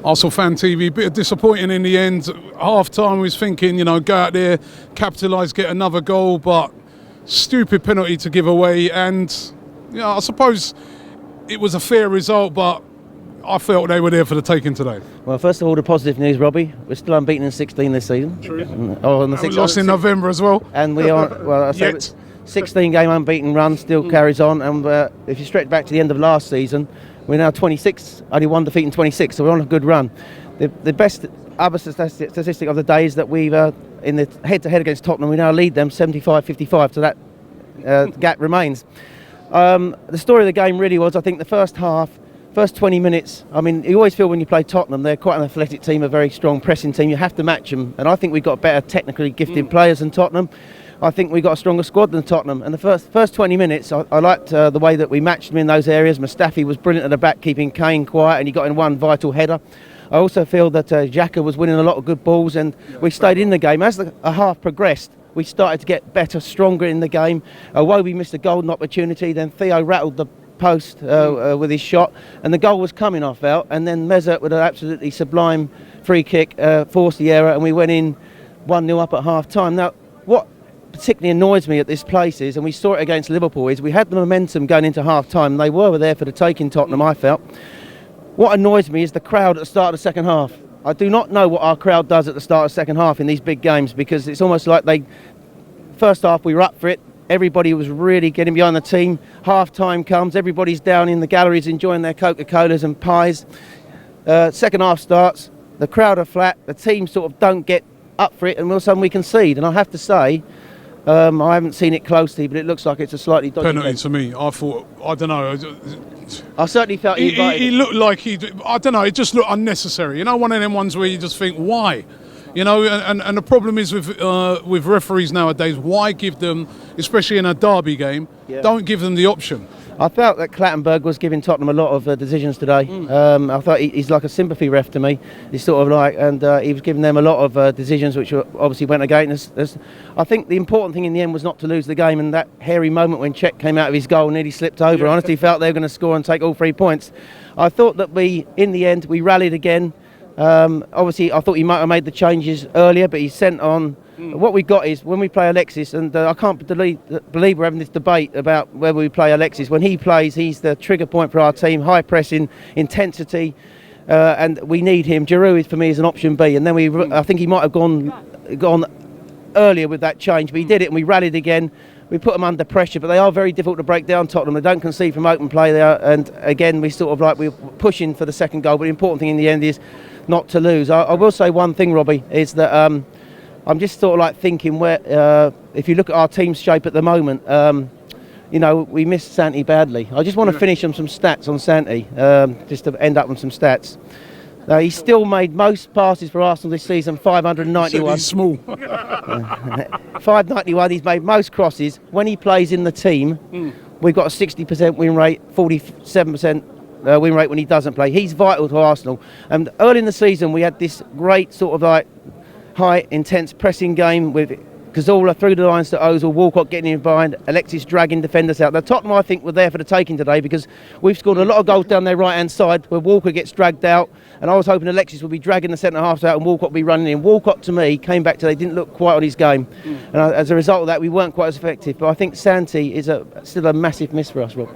ArsenalFanTV. Bit of disappointing in the end. Half time we was thinking, you know, go out there, capitalise, get another goal, but stupid penalty to give away. And you know, I suppose it was a fair result, but I felt they were there for the taking today. Well, first of all, the positive news, Robbie. We're still unbeaten in 16 this season. True. On the We lost in November as well. And we are, well, I say 16 game unbeaten run still carries on. And if you stretch back to the end of last season, we're now 26, only one defeat in 26, so we're on a good run. The best other statistic of the day is that we've, in the head-to-head against Tottenham, we now lead them 75-55, so that gap remains. The story of the game really was, I think, the first half, first 20 minutes, I mean, you always feel when you play Tottenham, they're quite an athletic team, a very strong pressing team. You have to match them, and I think we've got better technically gifted players than Tottenham. I think we got a stronger squad than Tottenham. And the first 20 minutes, I liked the way that we matched them in those areas. Mustafi was brilliant at the back, keeping Kane quiet, and he got in one vital header. I also feel that Xhaka was winning a lot of good balls, and we stayed in the game. As the half progressed, we started to get better, stronger in the game. Iwobi missed a golden opportunity, then Theo rattled the post with his shot, and the goal was coming, I felt. And then Mesut with an absolutely sublime free kick forced the error, and we went in 1-0 up at half-time. Now, what particularly annoys me at this place is, and we saw it against Liverpool, is we had the momentum going into half-time. They were there for the taking, Tottenham, I felt. What annoys me is the crowd at the start of the second half. I do not know what our crowd does at the start of the second half in these big games, because it's almost like first half we were up for it. Everybody was really getting behind the team. Half-time comes, everybody's down in the galleries enjoying their Coca-Colas and pies. Second half starts, the crowd are flat, the team sort of don't get up for it, and all of a sudden we concede. And I have to say, I haven't seen it closely, but it looks like it's a slightly dodgy penalty to me. I thought, I don't know. I certainly felt he looked like I don't know. It just looked unnecessary. You know, one of them ones where you just think, why? You know, and the problem is with referees nowadays. Why give them, especially in a derby game, don't give them the option. I felt that Clattenburg was giving Tottenham a lot of decisions today. I thought he's like a sympathy ref to me. He's sort of like, and he was giving them a lot of decisions which obviously went against us. I think the important thing in the end was not to lose the game, and that hairy moment when Cech came out of his goal and nearly slipped over. I honestly felt they were going to score and take all 3 points. I thought that in the end, we rallied again. Obviously, I thought he might have made the changes earlier, but he sent on. What we got is, when we play Alexis, and I can't believe we're having this debate about whether we play Alexis. When he plays, he's the trigger point for our team, high pressing, intensity, and we need him. Giroud, for me, is an option B, and then I think he might have gone earlier with that change, but he did it, and we rallied again. We put them under pressure, but they are very difficult to break down, Tottenham. They don't concede from open play there, and again, we're pushing for the second goal, but the important thing in the end is not to lose. I will say one thing, Robbie, is that I'm just sort of like thinking where, if you look at our team's shape at the moment, you know, we missed Santi badly. I just want to finish on some stats on Santi, just to end up on some stats. He's still made most passes for Arsenal this season, 591. He's small. 591, he's made most crosses. When he plays in the team, we've got a 60% win rate, 47% win rate when he doesn't play. He's vital to Arsenal. And early in the season, we had this great sort of like high, intense pressing game with Cazorla through the lines to Ozil, Walcott getting in behind, Alexis dragging defenders out. Now, Tottenham, I think, were there for the taking today, because we've scored a lot of goals down their right-hand side where Walker gets dragged out, and I was hoping Alexis would be dragging the centre-halves out and Walcott would be running in. Walcott, to me, came back today, didn't look quite on his game, and as a result of that, we weren't quite as effective. But I think Santi is still a massive miss for us, Rob.